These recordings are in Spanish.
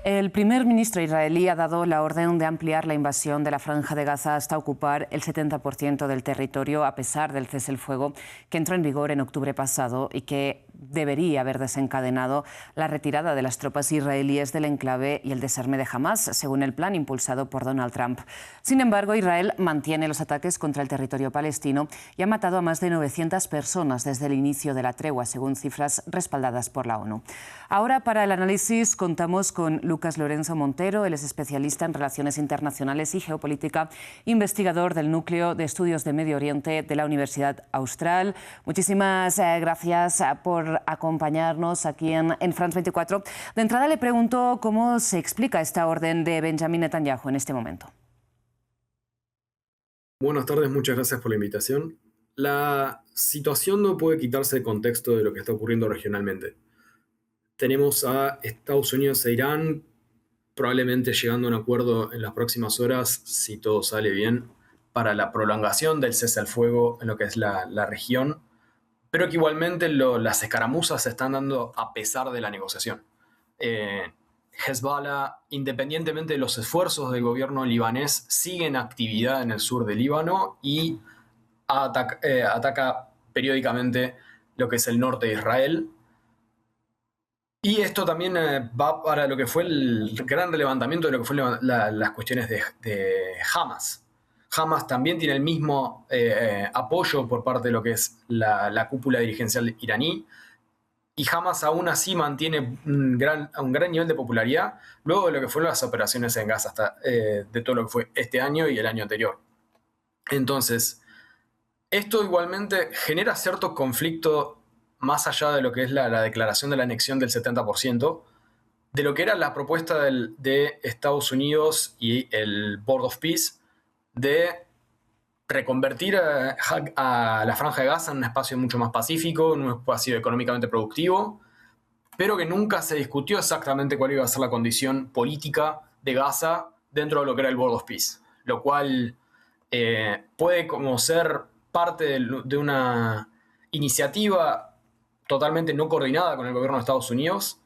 El primer ministro israelí ha dado la orden de ampliar la invasión de la Franja de Gaza hasta ocupar el 70% del territorio, a pesar del cese el fuego que entró en vigor en octubre pasado y que debería haber desencadenado la retirada de las tropas israelíes del enclave y el desarme de Hamás, según el plan impulsado por Donald Trump. Sin embargo, Israel mantiene los ataques contra el territorio palestino y ha matado a más de 900 personas desde el inicio de la tregua, según cifras respaldadas por la ONU. Ahora, para el análisis, contamos con Lucas Lorenzo Montero. Él es especialista en relaciones internacionales y geopolítica, investigador del Núcleo de Estudios de Medio Oriente de la Universidad Austral. Muchísimas gracias por acompañarnos aquí en France 24. De entrada le pregunto cómo se explica esta orden de Benjamin Netanyahu en este momento. Buenas tardes, muchas gracias por la invitación. La situación no puede quitarse de contexto de lo que está ocurriendo regionalmente. Tenemos a Estados Unidos e Irán probablemente llegando a un acuerdo en las próximas horas, si todo sale bien, para la prolongación del cese al fuego en lo que es la región, pero que igualmente las escaramuzas se están dando a pesar de la negociación. Hezbollah, independientemente de los esfuerzos del gobierno libanés, sigue en actividad en el sur del Líbano y ataca periódicamente lo que es el norte de Israel. Y esto también va para lo que fue el gran levantamiento de lo que fue las cuestiones de Hamas. Hamas también tiene el mismo apoyo por parte de lo que es la cúpula dirigencial iraní, y Hamas aún así mantiene un gran nivel de popularidad luego de lo que fueron las operaciones en Gaza, de todo lo que fue este año y el año anterior. Entonces, esto igualmente genera cierto conflicto más allá de lo que es la declaración de la anexión del 70%, de lo que era la propuesta de Estados Unidos y el Board of Peace de reconvertir a la Franja de Gaza en un espacio mucho más pacífico, en un espacio económicamente productivo, pero que nunca se discutió exactamente cuál iba a ser la condición política de Gaza dentro de lo que era el Board of Peace, lo cual puede como ser parte de una iniciativa totalmente no coordinada con el gobierno de Estados Unidos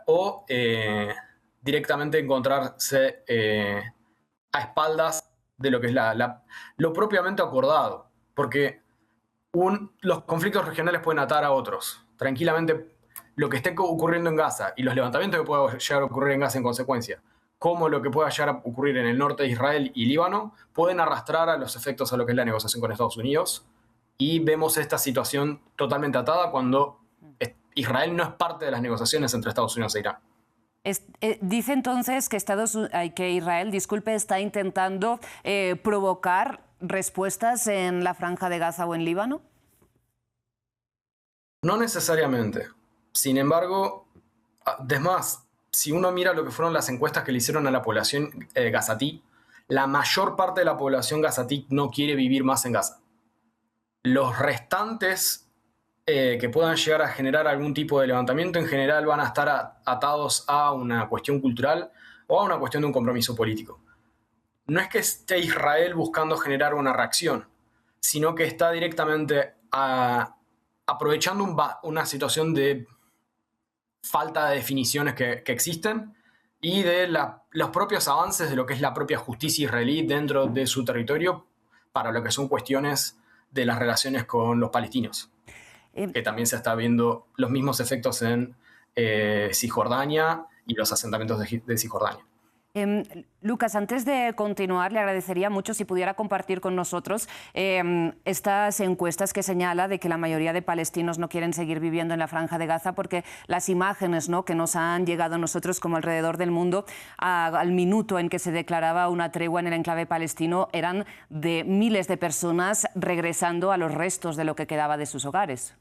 o directamente encontrarse a espaldas de lo que es lo propiamente acordado, porque los conflictos regionales pueden atar a otros. Tranquilamente, lo que esté ocurriendo en Gaza y los levantamientos que puedan llegar a ocurrir en Gaza en consecuencia, como lo que pueda llegar a ocurrir en el norte de Israel y Líbano, pueden arrastrar a los efectos a lo que es la negociación con Estados Unidos, y vemos esta situación totalmente atada cuando Israel no es parte de las negociaciones entre Estados Unidos e Irán. Dice entonces que Israel, está intentando provocar respuestas en la Franja de Gaza o en Líbano. No necesariamente. Sin embargo, es más, si uno mira lo que fueron las encuestas que le hicieron a la población gazatí, la mayor parte de la población gazatí no quiere vivir más en Gaza. Los restantes que puedan llegar a generar algún tipo de levantamiento, en general van a estar atados a una cuestión cultural o a una cuestión de un compromiso político. No es que esté Israel buscando generar una reacción, sino que está directamente aprovechando una situación de falta de definiciones que existen y de los propios avances de lo que es la propia justicia israelí dentro de su territorio para lo que son cuestiones de las relaciones con los palestinos. Que también se está viendo los mismos efectos en Cisjordania y los asentamientos de Cisjordania. Lucas, antes de continuar, le agradecería mucho si pudiera compartir con nosotros estas encuestas que señala de que la mayoría de palestinos no quieren seguir viviendo en la Franja de Gaza porque las imágenes, ¿no?, que nos han llegado a nosotros como alrededor del mundo al minuto en que se declaraba una tregua en el enclave palestino eran de miles de personas regresando a los restos de lo que quedaba de sus hogares.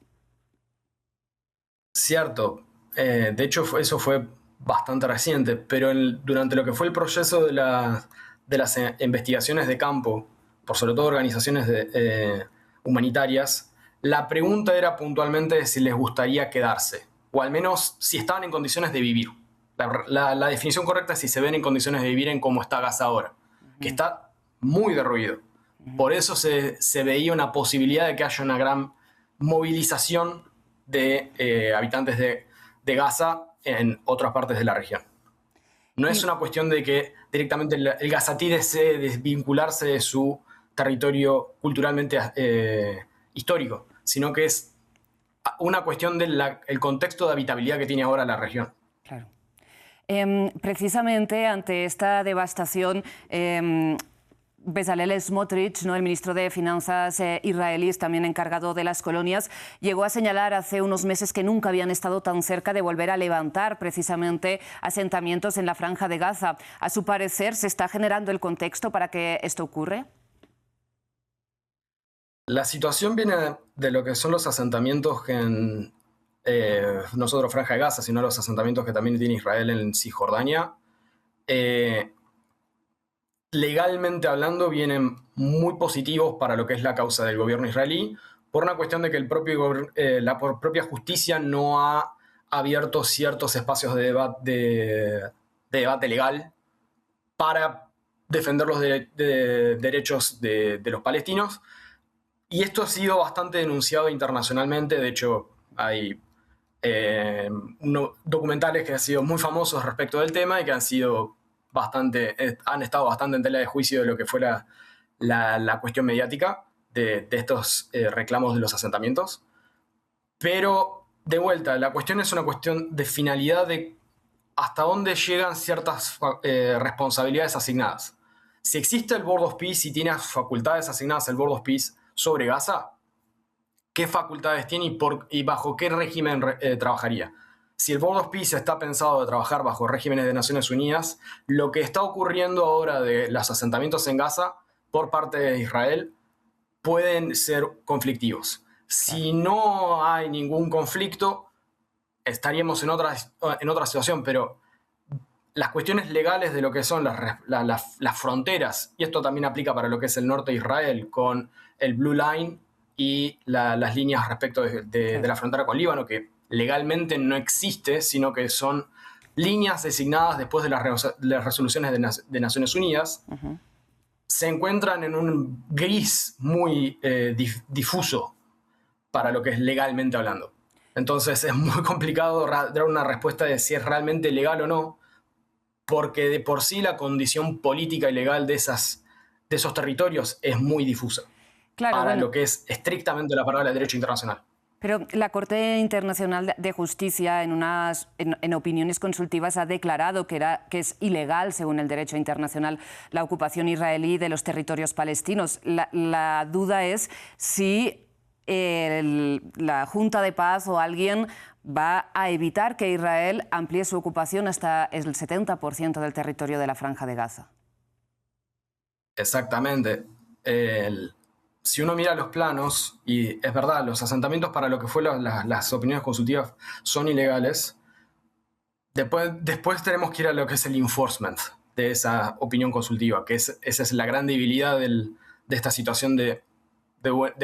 Cierto. De hecho, eso fue bastante reciente, pero durante lo que fue el proceso de las investigaciones de campo, por sobre todo organizaciones humanitarias, la pregunta era puntualmente si les gustaría quedarse, o al menos si estaban en condiciones de vivir. La definición correcta es si se ven en condiciones de vivir en cómo está Gaza ahora, que está muy derruido. Por eso se veía una posibilidad de que haya una gran movilización de habitantes de Gaza en otras partes de la región. No es una cuestión de que directamente el gazatí desee desvincularse de su territorio culturalmente histórico, sino que es una cuestión del contexto de habitabilidad que tiene ahora la región. Claro. Precisamente ante esta devastación, Bezalel Smotrich, ¿no?, el ministro de Finanzas israelí, también encargado de las colonias, llegó a señalar hace unos meses que nunca habían estado tan cerca de volver a levantar precisamente asentamientos en la Franja de Gaza. A su parecer, ¿se está generando el contexto para que esto ocurra? La situación viene de lo que son los asentamientos que no solo Franja de Gaza, sino los asentamientos que también tiene Israel en Cisjordania. Legalmente hablando, vienen muy positivos para lo que es la causa del gobierno israelí, por una cuestión de que la propia justicia no ha abierto ciertos espacios de debate legal para defender los derechos de los palestinos. Y esto ha sido bastante denunciado internacionalmente. De hecho, hay documentales que han sido muy famosos respecto del tema y que han estado bastante en tela de juicio de lo que fue la cuestión mediática de estos reclamos de los asentamientos. Pero, de vuelta, la cuestión es una cuestión de finalidad, de hasta dónde llegan ciertas responsabilidades asignadas. Si existe el Board of Peace y tiene facultades asignadas el Board of Peace sobre Gaza, ¿qué facultades tiene y bajo qué régimen trabajaría? Si el Board of Peace está pensado de trabajar bajo regímenes de Naciones Unidas, lo que está ocurriendo ahora de los asentamientos en Gaza por parte de Israel pueden ser conflictivos. Si no hay ningún conflicto, estaríamos en otra situación, pero las cuestiones legales de lo que son las fronteras, y esto también aplica para lo que es el norte de Israel, con el Blue Line y las líneas respecto de la frontera con Líbano, que legalmente no existe, sino que son líneas designadas después de las resoluciones de Naciones Unidas, se encuentran en un gris muy difuso para lo que es legalmente hablando. Entonces es muy complicado dar una respuesta de si es realmente legal o no, porque de por sí la condición política y legal de esos territorios es muy difusa, claro, para lo que es estrictamente la palabra del derecho internacional. Pero la Corte Internacional de Justicia, en opiniones consultivas, ha declarado que es ilegal, según el derecho internacional, la ocupación israelí de los territorios palestinos. La duda es si la Junta de Paz o alguien va a evitar que Israel amplíe su ocupación hasta el 70% del territorio de la Franja de Gaza. Exactamente. Si uno mira los planos, y es verdad, los asentamientos para lo que fue las opiniones consultivas son ilegales, después tenemos que ir a lo que es el enforcement de esa opinión consultiva, que esa es la gran debilidad de esta situación de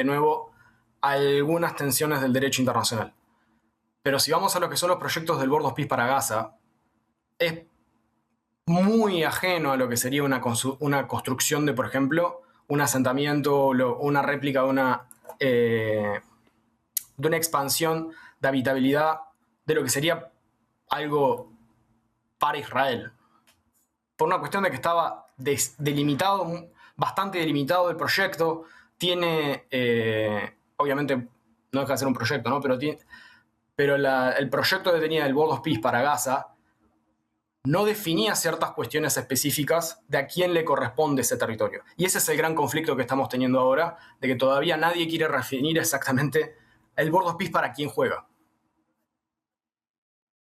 nuevo, algunas tensiones del derecho internacional. Pero si vamos a lo que son los proyectos del Board of Peace para Gaza, es muy ajeno a lo que sería una construcción de, por ejemplo, un asentamiento, una réplica de una expansión de habitabilidad de lo que sería algo para Israel. Por una cuestión de que estaba bastante delimitado el proyecto, tiene, obviamente no deja de ser un proyecto, ¿no? Pero el proyecto que tenía el Board of Peace para Gaza no definía ciertas cuestiones específicas de a quién le corresponde ese territorio. Y ese es el gran conflicto que estamos teniendo ahora, de que todavía nadie quiere definir exactamente el Board of Peace para quién juega.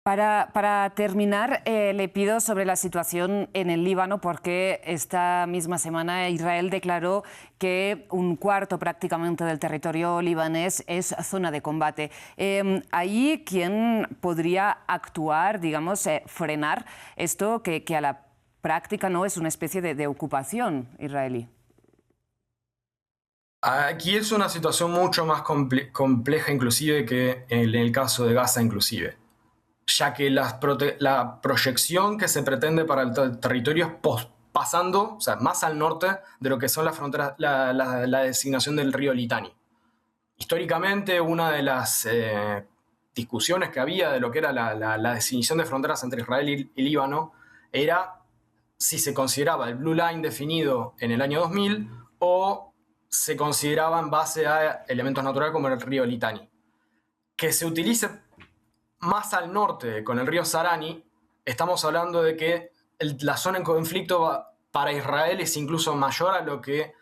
Para terminar, le pido sobre la situación en el Líbano, porque esta misma semana Israel declaró que un cuarto prácticamente del territorio libanés es zona de combate. ¿Ahí quién podría actuar, digamos, frenar esto que a la práctica no es una especie de ocupación israelí? Aquí es una situación mucho más compleja inclusive que en el caso de Gaza inclusive, ya que la proyección que se pretende para el territorio es pasando, o sea, más al norte de lo que son las fronteras, la designación del río Litani. Históricamente, una de las discusiones que había de lo que era la definición de fronteras entre Israel y Líbano era si se consideraba el Blue Line definido en el año 2000 o se consideraba en base a elementos naturales como el río Litani. Que se utilice más al norte con el río Sarani, estamos hablando de que la zona en conflicto para Israel es incluso mayor a lo que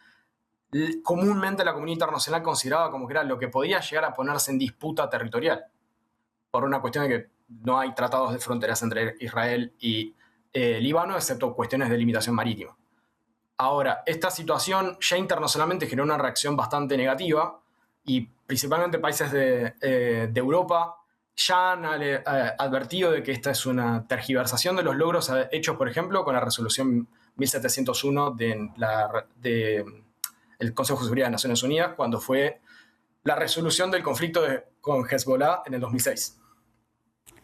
comúnmente la comunidad internacional consideraba como que era lo que podía llegar a ponerse en disputa territorial, por una cuestión de que no hay tratados de fronteras entre Israel y Líbano, excepto cuestiones de limitación marítima. Ahora, esta situación ya internacionalmente generó una reacción bastante negativa y principalmente países de Europa ya han advertido de que esta es una tergiversación de los logros hechos, por ejemplo, con la resolución 1701 del Consejo de Seguridad de Naciones Unidas, cuando fue la resolución del conflicto con Hezbollah en el 2006.